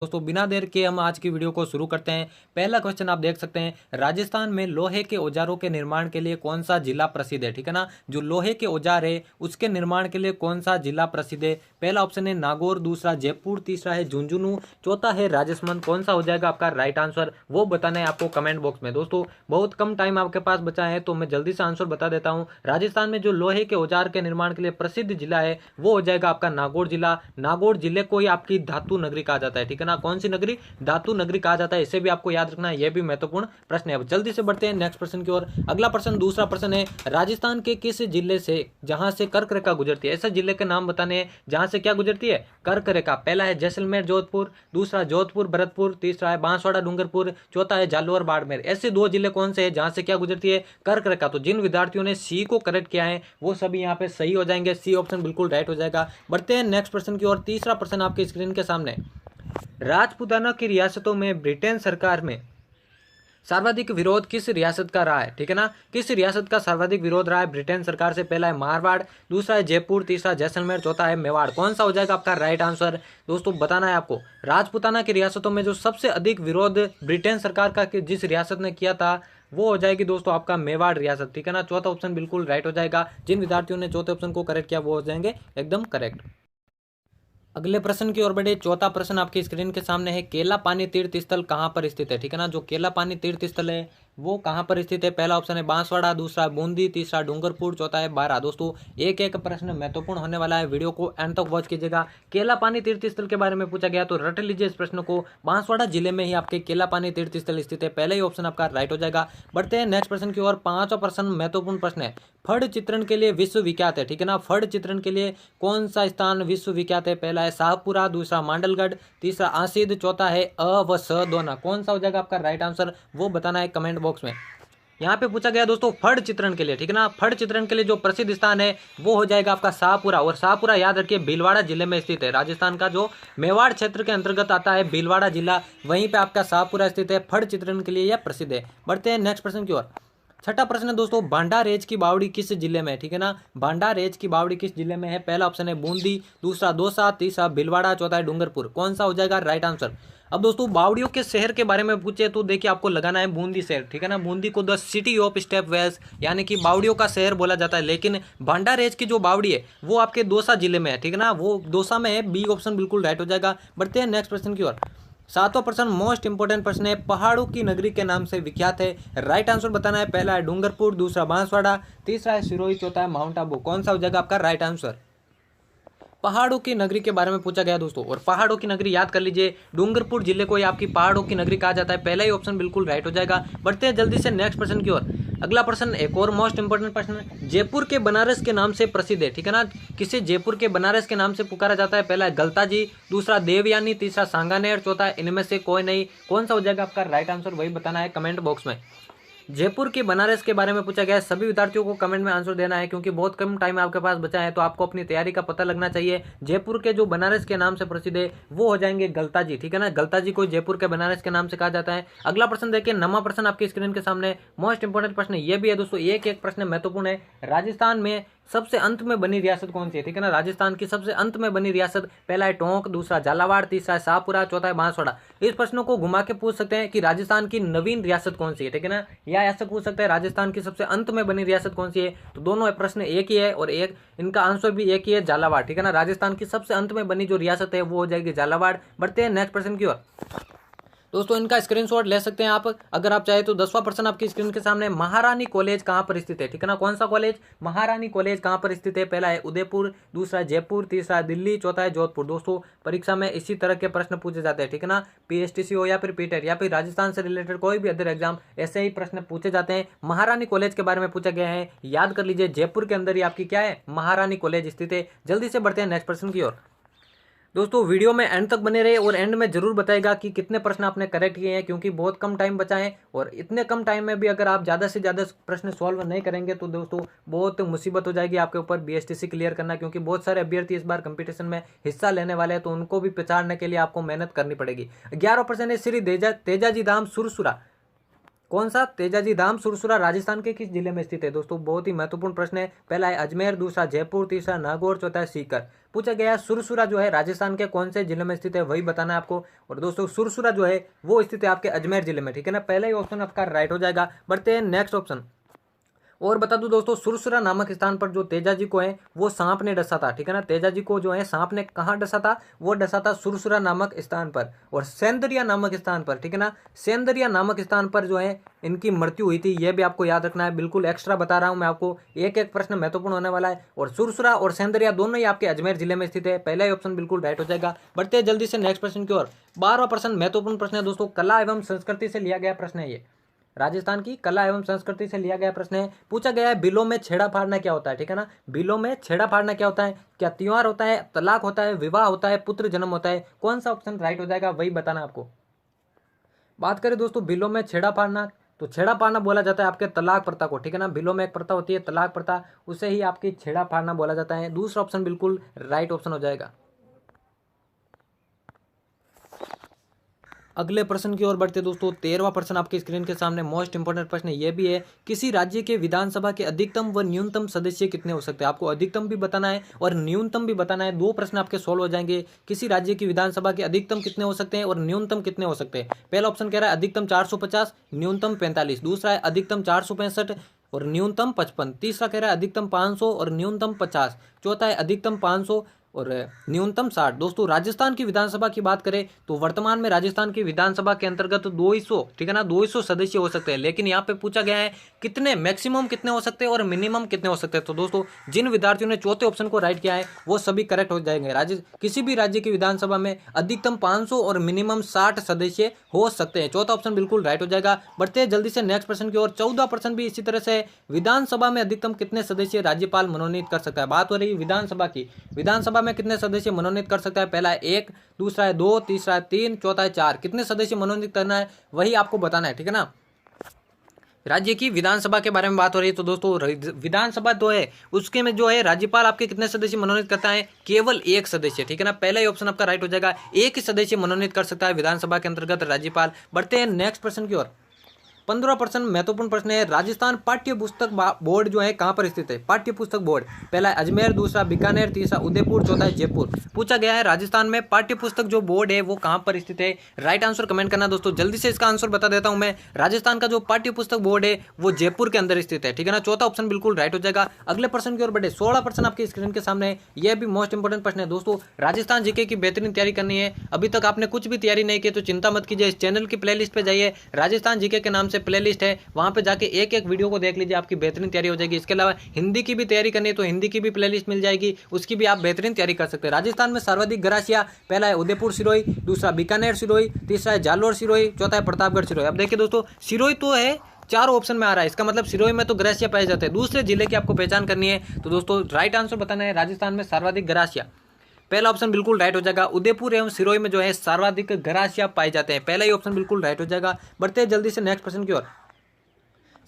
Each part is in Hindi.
दोस्तों बिना देर के हम आज की वीडियो को शुरू करते हैं। पहला क्वेश्चन आप देख सकते हैं, राजस्थान में लोहे के औजारों के निर्माण के लिए कौन सा जिला प्रसिद्ध है। ठीक है ना, जो लोहे के औजार है उसके निर्माण के लिए कौन सा जिला प्रसिद्ध है। पहला ऑप्शन है नागौर, दूसरा जयपुर, तीसरा है झुंझुनू, चौथा है राजसमंद। कौन सा हो जाएगा आपका राइट आंसर, वो बताना है आपको कमेंट बॉक्स में। दोस्तों बहुत कम टाइम आपके पास बचा है तो मैं जल्दी से आंसर बता देता हूँ। राजस्थान में जो लोहे के औजार के निर्माण के लिए प्रसिद्ध जिला है वो हो जाएगा आपका नागौर जिला। नागौर जिले को ही आपकी धातु नगरी कहा जाता है। ठीक है ना, कौन सी नगरी, धातु नगरी कहा जाता है। इसे भी आपको याद रखना है, यह भी महत्वपूर्ण प्रश्न है। अब जल्दी से बढ़ते हैं नेक्स्ट प्रश्न की ओर। अगला प्रश्न, दूसरा प्रश्न है, राजस्थान के किस जिले से जहां से कर्क रेखा गुजरती है। ऐसे जिले के नाम बताने हैं जहां से क्या गुजरती है, कर्क रेखा। पहला है जैसलमेर जोधपुर, दूसरा जोधपुर भरतपुर, तीसरा है बांसवाड़ा डूंगरपुर, चौथा है जालोर बाड़मेर। ऐसे दो जिले कौन से हैं जहां से क्या गुजरती है, कर्क रेखा। तो जिन विद्यार्थियों ने सी को करेक्ट किया है वो सभी यहाँ पे सही हो जाएंगे, सी ऑप्शन बिल्कुल राइट हो जाएगा। बढ़ते हैं नेक्स्ट प्रश्न की ओर। तीसरा प्रश्न आपके स्क्रीन के सामने, राजपूताना की रियासतों में ब्रिटेन सरकार में सर्वाधिक विरोध किस रियासत का रहा है। ठीक है ना, किस रियासत का सर्वाधिक विरोध रहा है ब्रिटेन सरकार से। पहला है मारवाड़, दूसरा है जयपुर, तीसरा जैसलमेर, चौथा है मेवाड़। कौन सा हो जाएगा आपका राइट आंसर। दोस्तों बताना है आपको, राजपूताना की रियासतों में जो सबसे अधिक विरोध ब्रिटेन सरकार का जिस रियासत ने किया था वो हो जाएगी दोस्तों आपका मेवाड़ रियासत। ठीक है ना, चौथा ऑप्शन बिल्कुल राइट हो जाएगा। जिन विद्यार्थियों ने चौथे ऑप्शन को करेक्ट किया वो हो जाएंगे एकदम करेक्ट। अगले प्रश्न की ओर बढ़े। चौथा प्रश्न आपकी स्क्रीन के सामने है, केला पानी तीर्थ स्थल कहाँ पर स्थित है। ठीक है ना, जो केला पानी तीर्थ स्थल है वो कहाँ पर स्थित है। पहला ऑप्शन है बांसवाड़ा, दूसरा बूंदी, तीसरा डूंगरपुर, चौथा है बारा। दोस्तों एक एक प्रश्न महत्वपूर्ण होने वाला है, वीडियो को एंड तक वॉच कीजिएगा। केला पानी तीर्थ स्थल के बारे में पूछा गया तो रट लीजिए इस प्रश्न को। बांसवाड़ा जिले में ही आपके केला पानी तीर्थ स्थल स्थित है, पहले ही ऑप्शन आपका राइट हो जाएगा। बढ़ते हैं नेक्स्ट प्रश्न की ओर। पांचवा प्रश्न महत्वपूर्ण प्रश्न है, फड़ चित्रण के लिए विश्व विख्यात है। ठीक है ना, फड़ चित्रण के लिए कौन सा स्थान विश्व विख्यात है। पहला है शाहपुरा, दूसरा मांडलगढ़, तीसरा आसिद, चौथा है अ व स दोना। कौन सा हो जाएगा आपका राइट आंसर, वो बताना है कमेंट बॉक्स में। यहाँ पे पूछा गया दोस्तों फड़ चित्रण के लिए। ठीक है ना, फड़ चित्रण के लिए जो प्रसिद्ध स्थान है वो हो जाएगा आपका शाहपुरा। और शाहपुरा याद रखिए भीलवाड़ा जिले में स्थित है। राजस्थान का जो मेवाड़ क्षेत्र के अंतर्गत आता है भीलवाड़ा जिला, वहीं पे आपका शाहपुरा स्थित है। फड़ चित्रण के लिए यह प्रसिद्ध है। बढ़ते हैं नेक्स्ट प्रश्न की ओर। छठा प्रश्न है दोस्तों, भांडारेज की बावड़ी किस जिले में है। ठीक है ना, भांडारेज की बावड़ी किस जिले में है। पहला ऑप्शन है बूंदी, दूसरा दौसा, तीसरा भीलवाड़ा, चौथा है डूंगरपुर। कौन सा हो जाएगा राइट आंसर। अब दोस्तों बावड़ियों के शहर के बारे में पूछे तो देखिए आपको लगाना है बूंदी शहर। ठीक है ना, बूंदी को the city of step wells यानी कि बावड़ियों का शहर बोला जाता है। लेकिन भांडारेज की जो बावड़ी है वो आपके दौसा जिले में है। ठीक है ना, वो दौसा में है, बी ऑप्शन बिल्कुल राइट हो जाएगा। बढ़ते हैं नेक्स्ट प्रश्न की ओर। सातवां प्रश्न मोस्ट इंपोर्टेंट प्रश्न है, पहाड़ों की नगरी के नाम से विख्यात है। राइट आंसर बताना है। पहला है डूंगरपुर, दूसरा बांसवाड़ा, तीसरा है सिरोही, चौथा है माउंट आबू। कौन सा हो जाएगा आपका राइट आंसर। पहाड़ों की नगरी के बारे में पूछा गया दोस्तों, और पहाड़ों की नगरी याद कर लीजिए डूंगरपुर जिले को ही आपकी पहाड़ों की नगरी कहा जाता है। पहला ही ऑप्शन बिल्कुल राइट हो जाएगा। बढ़ते हैं जल्दी से नेक्स्ट प्रश्न की ओर। अगला प्रश्न एक और मोस्ट इंपोर्टेंट प्रश्न, जयपुर के बनारस के नाम से प्रसिद्ध है। ठीक है ना, किसे जयपुर के बनारस के नाम से पुकारा जाता है। पहला है गलता जी, दूसरा देवयानी, तीसरा सांगानेर, चौथा इनमें से कोई नहीं। कौन सा हो जाएगा आपका राइट आंसर, वही बताना है कमेंट बॉक्स में। जयपुर की बनारस के बारे में पूछा गया है, सभी विद्यार्थियों को कमेंट में आंसर देना है क्योंकि बहुत कम टाइम आपके पास बचा है, तो आपको अपनी तैयारी का पता लगना चाहिए। जयपुर के जो बनारस के नाम से प्रसिद्ध है वो हो जाएंगे गलता जी। ठीक है ना, गलता जी को जयपुर के बनारस के नाम से कहा जाता है। अगला प्रश्न देखिए, नवा प्रश्न आपकी स्क्रीन के सामने, मोस्ट इंपोर्टेंट प्रश्न ये भी है दोस्तों, एक एक प्रश्न महत्वपूर्ण है। राजस्थान में सबसे अंत में बनी रियासत कौन सी है। ठीक है ना, राजस्थान की सबसे अंत में बनी रियासत, पहला है टोंक, दूसरा झालावाड़, तीसरा है शाहपुरा, चौथा है बांसवाड़ा। इस प्रश्नों को घुमा के पूछ सकते हैं कि राजस्थान की नवीन रियासत कौन सी है। ठीक है ना, या ऐसे पूछ सकते हैं राजस्थान की सबसे अंत में बनी रियासत कौन सी है। तो दोनों प्रश्न एक ही है और एक इनका आंसर भी एक ही है, झालावाड़। ठीक है ना, राजस्थान की सबसे अंत में बनी जो रियासत है वो हो जाएगी झालावाड़। बढ़ते हैं नेक्स्ट प्रश्न की ओर। दोस्तों इनका स्क्रीनशॉट ले सकते हैं आप अगर आप चाहे तो। 10वां प्रश्न आपकी स्क्रीन के सामने, महारानी कॉलेज कहां पर स्थित है। ठीक है ना, कौन सा कॉलेज, महारानी कॉलेज कहां पर स्थित है। पहला है उदयपुर, दूसरा जयपुर, तीसरा दिल्ली, चौथा है जोधपुर। दोस्तों परीक्षा में इसी तरह के प्रश्न पूछे जाते हैं। ठीक है ना, पीएसटीसी हो या फिर पीटेट या फिर राजस्थान से रिलेटेड कोई भी अदर एग्जाम, ऐसे ही प्रश्न पूछे जाते हैं। महारानी कॉलेज के बारे में पूछा गया है, याद कर लीजिए जयपुर के अंदर ही आपकी क्या है, महारानी कॉलेज स्थित है। जल्दी से बढ़ते हैं नेक्स्ट प्रश्न की ओर। दोस्तों वीडियो में एंड तक बने रहे और एंड में जरूर बताएगा कि कितने प्रश्न आपने करेक्ट किए हैं, क्योंकि बहुत कम टाइम बचा है और इतने कम टाइम में भी अगर आप ज़्यादा से ज़्यादा प्रश्न सॉल्व नहीं करेंगे तो दोस्तों बहुत मुसीबत हो जाएगी आपके ऊपर बीएसटीसी क्लियर करना, क्योंकि बहुत सारे अभ्यर्थी इस बार कंपटीशन में हिस्सा लेने वाले हैं, तो उनको भी पहचानने के लिए आपको मेहनत करनी पड़ेगी। 11वां प्रश्न है, श्री तेजाजी धाम सुरसुरा कौन सा तेजाजी धाम सुरसुरा राजस्थान के किस जिले में स्थित है? दोस्तों बहुत ही महत्वपूर्ण प्रश्न है। पहला है अजमेर, दूसरा जयपुर, तीसरा नागौर, चौथा है सीकर। पूछा गया है सुरसुरा जो है राजस्थान के कौन से जिले में स्थित है, वही बताना है आपको। और दोस्तों सुरसुरा जो है वो स्थित है आपके अजमेर जिले में, ठीक है ना। पहला ही ऑप्शन आपका राइट हो जाएगा। बढ़ते हैं नेक्स्ट ऑप्शन। और बता दूं दोस्तों, सुरसुरा नामक स्थान पर जो तेजाजी को है वो सांप ने डसा था, ठीक है ना। तेजाजी को जो है सांप ने कहाँ डसा था? वो डसा था सुरसुरा नामक स्थान पर और सेंदरिया नामक स्थान पर, ठीक है ना। सेंदरिया नामक स्थान पर जो है इनकी मृत्यु हुई थी, यह भी आपको याद रखना है। बिल्कुल एक्स्ट्रा बता रहा हूं मैं आपको, एक एक प्रश्न महत्वपूर्ण होने वाला है। और सुरसुरा और सेंदरिया दोनों ही आपके अजमेर जिले में स्थित है। पहला ही ऑप्शन बिल्कुल राइट हो जाएगा। बढ़ते हैं जल्दी से नेक्स्ट प्रश्न की ओर। 12वां प्रश्न महत्वपूर्ण प्रश्न है दोस्तों, कला एवं संस्कृति से लिया गया प्रश्न है ये। राजस्थान की कला एवं संस्कृति से लिया गया प्रश्न है। पूछा गया है बिलों में छेड़ा फाड़ना क्या होता है, ठीक है ना। बिलों में छेड़ा फाड़ना क्या होता है? क्या त्योहार होता है, तलाक होता है, विवाह होता है, पुत्र जन्म होता है? कौन सा ऑप्शन राइट हो जाएगा वही बताना आपको। बात करें दोस्तों बिलों में छेड़ा फाड़ना, तो छेड़ा फाड़ना बोला जाता है आपके तलाक प्रथा को, ठीक है ना। बिलों में एक प्रथा होती है तलाक प्रथा, उसे ही आपकी छेड़ा फाड़ना बोला जाता है। दूसरा ऑप्शन बिल्कुल राइट ऑप्शन हो जाएगा। अगले प्रश्न की ओर बढ़ते दोस्तों, 13वां प्रश्न आपकी स्क्रीन के सामने मोस्ट इंपोर्टेंट प्रश्न ये भी है, किसी राज्य के विधानसभा के अधिकतम व न्यूनतम सदस्य कितने हो सकते हैं? आपको अधिकतम भी बताना है और न्यूनतम भी बताना है। दो प्रश्न आपके सोल्व हो जाएंगे। किसी राज्य की विधानसभा के अधिकतम कितने हो सकते हैं और न्यूनतम कितने हो सकते हैं? पहला ऑप्शन कह रहा है अधिकतम 450, न्यूनतम 45। दूसरा है अधिकतम 465 और न्यूनतम 55। तीसरा कह रहा है अधिकतम 500 और न्यूनतम 50। चौथा है अधिकतम 500 और न्यूनतम 60। दोस्तों राजस्थान की विधानसभा की बात करें तो वर्तमान में राजस्थान की विधानसभा के अंतर्गत 200, ठीक है ना, 200 सदस्य हो सकते हैं। लेकिन यहाँ पे पूछा गया है कितने मैक्सिमम कितने हो सकते हैं और मिनिमम कितने हो सकते हैं। तो दोस्तों जिन विद्यार्थियों ने चौथे ऑप्शन को राइट किया है वो सभी करेक्ट हो जाएंगे। किसी भी राज्य की विधानसभा में अधिकतम 500 और मिनिमम 60 सदस्य हो सकते हैं। चौथा ऑप्शन बिल्कुल राइट हो जाएगा। बढ़ते हैं जल्दी से नेक्स्ट प्रश्न की ओर। 14वां प्रश्न भी इसी तरह से, विधानसभा में अधिकतम कितने सदस्य राज्यपाल मनोनीत कर सकता है? बात हो रही है विधानसभा की। विधानसभा में कितने सदस्य मनोनीत कर सकता है? पहला है 1, दूसरा है 2, तीसरा है 3, चौथा है 4। कितने सदस्य मनोनीत करना है वही आपको बताना है, ठीक है ना। राज्य की विधानसभा के बारे में बात हो रही है तो दोस्तों विधानसभा तो है उसके में जो है राज्यपाल आपके कितने सदस्य मनोनीत करता है? केवल 1 सदस्य, ठीक है ना। पहला ही ऑप्शन आपका राइट हो जाएगा। 1 ही सदस्य मनोनीत कर सकता है विधानसभा के अंतर्गत राज्यपाल। बढ़ते हैं नेक्स्ट प्रश्न की ओर। 15वां प्रश्न महत्वपूर्ण प्रश्न है, राजस्थान पाठ्य पुस्तक बोर्ड जो है कहां पर स्थित है? पाठ्य पुस्तक बोर्ड, पहला है अजमेर, दूसरा बीकानेर, तीसरा उदयपुर, चौथा है जयपुर। पूछा गया है राजस्थान में पाठ्य पुस्तक जो बोर्ड है वो कहां पर स्थित है? राइट आंसर कमेंट करना दोस्तों। जल्दी से इसका आंसर बता देता हूं मैं। राजस्थान का जो पाठ्य पुस्तक बोर्ड है वो जयपुर के अंदर स्थित है, ठीक है ना। चौथा ऑप्शन बिल्कुल राइट हो जाएगा। अगले प्रश्न की ओर बढ़े। 16वां प्रश्न आपकी स्क्रीन के सामने, यह भी मोस्ट इंपोर्टेंट प्रश्न है दोस्तों। राजस्थान जीके की बेहतरीन तैयारी करनी है। अभी तक आपने कुछ भी तैयारी नहीं की तो चिंता मत कीजिए, इस चैनल की प्लेलिस्ट पे जाइए, राजस्थान जीके के नाम से प्लेलिस्ट है, वहां पे जाके एक एक वीडियो को देख लीजिए, आपकी बेहतरीन तैयारी हो जाएगी। इसके अलावा हिंदी की भी तैयारी करनी है तो हिंदी की भी प्लेलिस्ट मिल जाएगी, उसकी भी आप बेहतरीन तैयारी कर सकते हैं। राजस्थान में सर्वाधिक गरासिया, पहला है उदयपुर सिरोही, दूसरा बीकानेर सिरोही, तीसरा है जालोर सिरोही, चौथा है प्रतापगढ़ सिरोही। अब देखिए दोस्तों सिरोही तो है, चारों ऑप्शन में आ रहा है, इसका मतलब सिरोही में तो गरासिया पाए जाते हैं। दूसरे जिले की आपको पहचान करनी है तो दोस्तों राइट आंसर बताना है, राजस्थान में सर्वाधिक गरासिया। पहला ऑप्शन बिल्कुल राइट हो जाएगा। उदयपुर एवं सिरोही में जो है सर्वाधिक गरासिया पाए जाते हैं। पहला ही ऑप्शन बिल्कुल राइट हो जाएगा। बढ़ते हैं जल्दी से नेक्स्ट प्रश्न की ओर।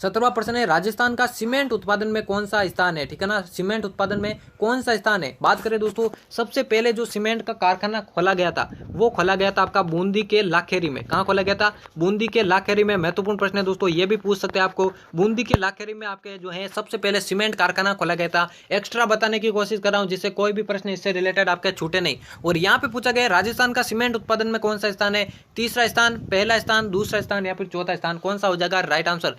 17वां प्रश्न है, राजस्थान का सीमेंट उत्पादन में कौन सा स्थान है? ठीक है ना, सीमेंट उत्पादन में कौन सा स्थान है? बात करें दोस्तों, सबसे पहले जो सीमेंट का कारखाना खोला गया था वो खोला गया था आपका बूंदी के लाखेरी में। कहाँ खोला गया था? बूंदी के लाखेरी में। महत्वपूर्ण प्रश्न है दोस्तों, ये भी पूछ सकते हैं आपको। बूंदी के लाखेरी में आपके जो है सबसे पहले सीमेंट कारखाना खोला गया था। एक्स्ट्रा बताने की कोशिश कर रहा हूँ जिससे कोई भी प्रश्न इससे रिलेटेड आपके छूटे नहीं। और यहाँ पे पूछा गया राजस्थान का सीमेंट उत्पादन में कौन सा स्थान है? तीसरा स्थान, पहला स्थान, दूसरा स्थान या फिर चौथा स्थान, कौन सा हो जाएगा राइट आंसर?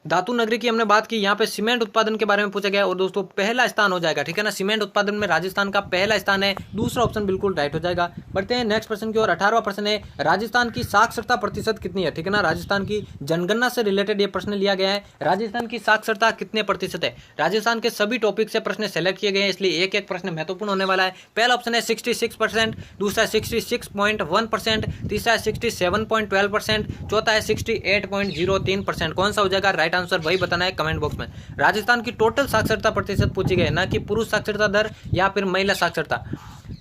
धातु नगरी की हमने बात की, यहाँ पे सीमेंट उत्पादन के बारे में पूछा गया और दोस्तों पहला स्थान हो जाएगा, ठीक है ना। सीमेंट उत्पादन में राजस्थान का पहला स्थान है, दूसरा ऑप्शन बिल्कुल राइट हो जाएगा। बढ़ते हैं नेक्स्ट प्रश्न की ओर। 18वां प्रश्न है, राजस्थान की साक्षरता प्रतिशत कितनी है? ठीक है ना, राजस्थान की जनगणना से रिलेटेड ये प्रश्न लिया गया है। राजस्थान की साक्षरता कितने प्रतिशत है? राजस्थान के सभी टॉपिक से प्रश्न सेलेक्ट किए गए हैं, इसलिए एक एक प्रश्न महत्वपूर्ण होने वाला है। पहला ऑप्शन है 66%, दूसरा 66.1%, तीसरा 67.12%, चौथा है 68.03%। कौन सा हो जाएगा राइट आंसर वही बताना है कमेंट बॉक्स में। राजस्थान की टोटल साक्षरता प्रतिशत पूछी गई, ना कि पुरुष साक्षरता दर या फिर महिला साक्षरता।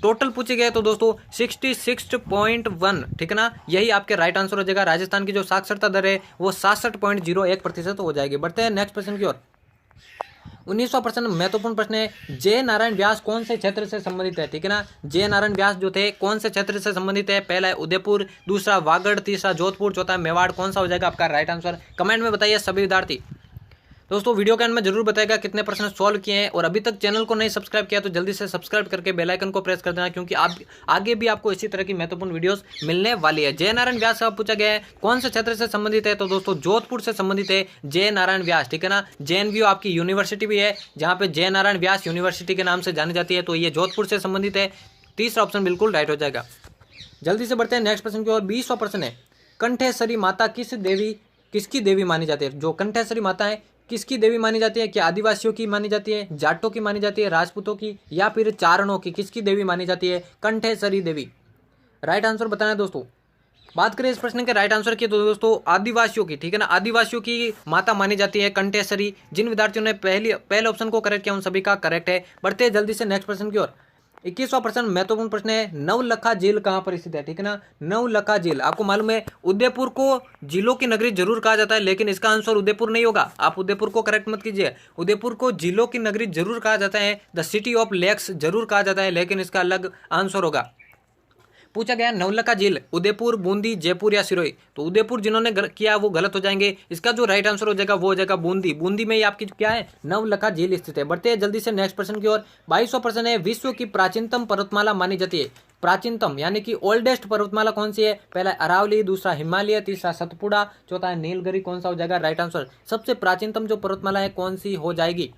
टोटल पूछे गए तो दोस्तों 66.1, ठीक है ना, यही आपके राइट आंसर हो जाएगा। राजस्थान की जो साक्षरता दर है वो 66.01% हो जाएगी। बढ़ते हैं नेक्स्ट प्रश्न की ओर। 19वां प्रश्न महत्वपूर्ण प्रश्न है, जय नारायण व्यास कौन से क्षेत्र से संबंधित है, ठीक है ना। जय नारायण व्यास जो थे कौन से क्षेत्र से संबंधित है, पहला है उदयपुर, दूसरा वागड़, तीसरा जोधपुर, चौथा मेवाड़। कौन सा हो जाएगा आपका राइट आंसर, कमेंट में बताइए सभी विद्यार्थी। दोस्तों वीडियो के अंत में जरूर बताएगा कितने प्रश्न सॉल्व किए हैं, और अभी तक चैनल को नहीं सब्सक्राइब किया तो जल्दी से सब्सक्राइब करके बेल आइकन को प्रेस कर देना, क्योंकि आप आगे भी आपको इसी तरह की महत्वपूर्ण वीडियोस मिलने वाली है। जय नारायण व्यास का पूछा गया है कौन से क्षेत्र से संबंधित है, तो दोस्तों जोधपुर से संबंधित है जय नारायण व्यास, ठीक है ना। JNVU आपकी यूनिवर्सिटी भी है जहाँ पे जय नारायण व्यास यूनिवर्सिटी के नाम से जानी जाती है, तो ये जोधपुर से संबंधित है। तीसरा ऑप्शन बिल्कुल राइट हो जाएगा। जल्दी से बढ़ते हैं नेक्स्ट प्रश्न की ओर। 20वां प्रश्न है, कंठेश्वरी माता किसकी देवी मानी जाती है। जो कंठेश्वरी माता है किसकी देवी मानी जाती है, क्या आदिवासियों की मानी जाती है, जाटों की मानी जाती है, राजपूतों की, या फिर चारणों की, किसकी देवी मानी जाती है, कंठेश्वरी देवी। राइट आंसर बताना है दोस्तों। बात करें इस प्रश्न के राइट आंसर की तो दोस्तों आदिवासियों की, ठीक है ना, आदिवासियों की माता मानी जाती है कंठेश्वरी। जिन विद्यार्थियों ने पहले ऑप्शन को करेक्ट किया उन सभी का करेक्ट है। बढ़ते हैं जल्दी से नेक्स्ट प्रश्न की ओर। 21वां प्रश्न महत्वपूर्ण प्रश्न है, नवलखा झील कहाँ पर स्थित है, ठीक है ना। नवलखा झील आपको मालूम है उदयपुर को झीलों की नगरी जरूर कहा जाता है, लेकिन इसका आंसर उदयपुर नहीं होगा। आप उदयपुर को करेक्ट मत कीजिए, उदयपुर को झीलों की नगरी जरूर कहा जाता है, द सिटी ऑफ लेक्स जरूर कहा जाता है, लेकिन इसका अलग आंसर होगा। पूछा गया नवलखा झील उदयपुर, बूंदी, जयपुर या सिरोही, तो उदयपुर जिन्होंने किया वो गलत हो जाएंगे। इसका जो राइट आंसर हो जाएगा वो हो जाएगा बूंदी। बूंदी में ही आपकी क्या है, नवलखा झील स्थित है। बढ़ते हैं जल्दी से नेक्स्ट प्रश्न की ओर। 22वां प्रश्न है, विश्व की प्राचीनतम पर्वतमाला मानी जाती है। प्राचीनतम यानी कि ओल्डेस्ट पर्वतमाला कौन सी है, पहला अरावली, दूसरा हिमालय, तीसरा सतपुड़ा, चौथा है नीलगिरी। कौन सा हो जाएगा राइट आंसर, सबसे प्राचीनतम जो पर्वतमाला है कौन सी हो जाएगी।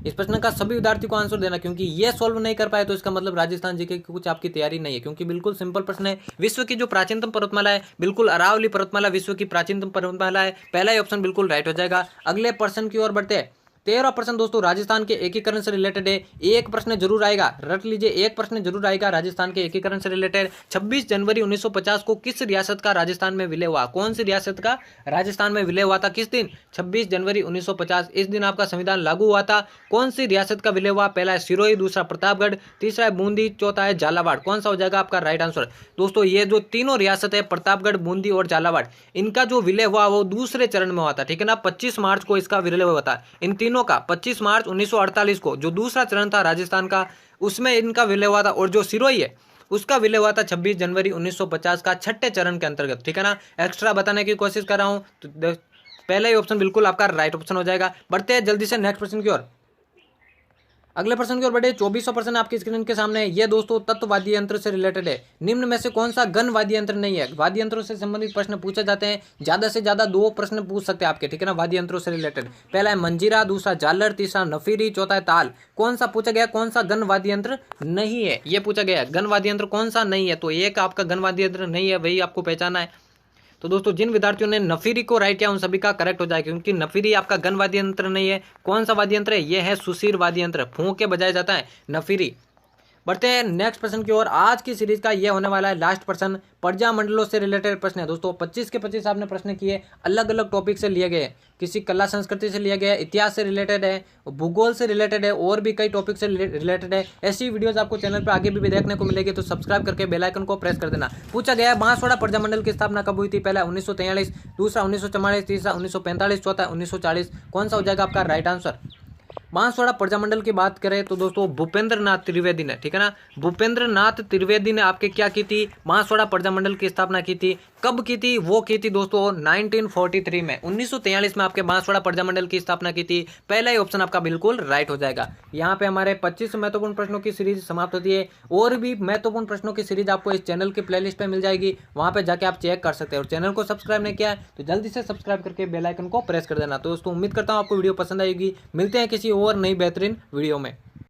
इस प्रश्न का सभी विद्यार्थी को आंसर देना, क्योंकि ये सॉल्व नहीं कर पाए तो इसका मतलब राजस्थान जीके की कुछ आपकी तैयारी नहीं है, क्योंकि बिल्कुल सिंपल प्रश्न है। विश्व की जो प्राचीनतम पर्वतमाला है बिल्कुल अरावली पर्वतमाला विश्व की प्राचीनतम पर्वतमाला है। पहला ही ऑप्शन बिल्कुल राइट हो जाएगा। अगले प्रश्न की ओर बढ़ते हैं। 13वां प्रश्न दोस्तों राजस्थान के एकीकरण से रिलेटेड है। एक प्रश्न जरूर आएगा, रट लीजिए, एक प्रश्न जरूर आएगा राजस्थान के एकीकरण से रिलेटेड। 26 जनवरी 1950 को किस रियासत का राजस्थान में विलय हुआ, कौन सी रियासत का राजस्थान में विलय हुआ था, किस दिन, 26 जनवरी 1950, इस दिन आपका संविधान लागू हुआ था। कौन सी रियासत का विलय हुआ, पहला है सिरोही, दूसरा प्रतापगढ़, तीसरा है बूंदी, चौथा है झालावाड़। कौन सा हो जाएगा आपका राइट आंसर। दोस्तों ये जो तीनों रियासत है प्रतापगढ़, बूंदी और झालावाड़, इनका जो विलय हुआ वो दूसरे चरण में हुआ था, ठीक है ना। 25 मार्च को इसका विलय हुआ था इन तीनों का। 25 मार्च 1948 को जो दूसरा चरण था राजस्थान का उसमें इनका विलय हुआ था, और जो सिरोही है उसका विलय हुआ था 26 जनवरी 1950 का छठे चरण के अंतर्गत, ठीक है ना। एक्स्ट्रा बताने की कोशिश कर रहा हूं तो पहला ही ऑप्शन बिल्कुल आपका राइट ऑप्शन हो जाएगा। बढ़ते हैं जल्दी से नेक्स्ट प्रश्न की ओर। अगले प्रश्न की ओर बढ़े। 24वां प्रश्न आपकी स्क्रीन के सामने है। ये दोस्तों तत्ववादी यंत्र से रिलेटेड है। निम्न में से कौन सा गण वाद्य यंत्र नहीं है। वाद्य यंत्रों से संबंधित प्रश्न पूछे जाते हैं, ज्यादा से ज्यादा 2 प्रश्न पूछ सकते हैं आपके, ठीक है ना, वाद्य यंत्रों से रिलेटेड। पहला है मंजीरा, दूसरा झालर, तीसरा नफीरी, चौथा है ताल। कौन सा पूछा गया, कौन सा गण वाद्य यंत्र नहीं है, ये पूछा गया गण वाद्य यंत्र कौन सा नहीं है। तो एक आपका गण वाद्य यंत्र नहीं है, वही आपको पहचाना है। तो दोस्तों जिन विद्यार्थियों ने नफीरी को राइट किया उन सभी का करेक्ट हो जाएगा, क्योंकि नफीरी आपका गण वाद्य यंत्र नहीं है। कौन सा वाद्य यंत्र है, यह है सुशीर वाद्य यंत्र, फूंक के बजाया जाता है नफीरी। बढ़ते हैं नेक्स्ट प्रश्न की ओर। आज की सीरीज का यह होने वाला है लास्ट प्रश्न, प्रजामंडलों से रिलेटेड प्रश्न है दोस्तों। 25 के 25 आपने प्रश्न किए, अलग अलग टॉपिक से लिए गए, किसी कला संस्कृति से लिया गया, इतिहास से रिलेटेड है, भूगोल से रिलेटेड है, और भी कई टॉपिक से रिलेटेड है। ऐसी वीडियोस आपको चैनल पर आगे भी देखने को मिलेगी, तो सब्सक्राइब करके बेल आइकन को प्रेस कर देना। पूछा गया है बांसवाड़ा प्रजामंडल की स्थापना कब हुई थी, पहला 1943, दूसरा 1944, तीसरा 1945, चौथा 1940। कौन सा हो जाएगा आपका राइट आंसर। बांसवाड़ा प्रजामंडल की बात करें तो दोस्तों भूपेंद्र नाथ त्रिवेदी ने, ठीक है ना, भूपेंद्र नाथ त्रिवेदी ने आपके क्या की थी, बांसवाड़ा प्रजामंडल की स्थापना की थी। कब की थी, वो की थी दोस्तों 1943 में, 1943 में आपके बांसवाड़ा प्रजामंडल की स्थापना की थी। पहला ही ऑप्शन आपका बिल्कुल राइट हो जाएगा। यहाँ पे हमारे 25 महत्वपूर्ण प्रश्नों की सीरीज समाप्त होती है। और भी महत्वपूर्ण प्रश्नों की सीरीज आपको इस चैनल की प्लेलिस्ट पे मिल जाएगी, वहां पे जाके आप चेक कर सकते हैं। और चैनल को सब्सक्राइब नहीं किया है तो जल्दी से सब्सक्राइब करके बेल आइकन को प्रेस कर देना। तो दोस्तों उम्मीद करता हूँ आपको वीडियो पसंद आएगी। मिलते हैं किसी और नई बेहतरीन वीडियो में।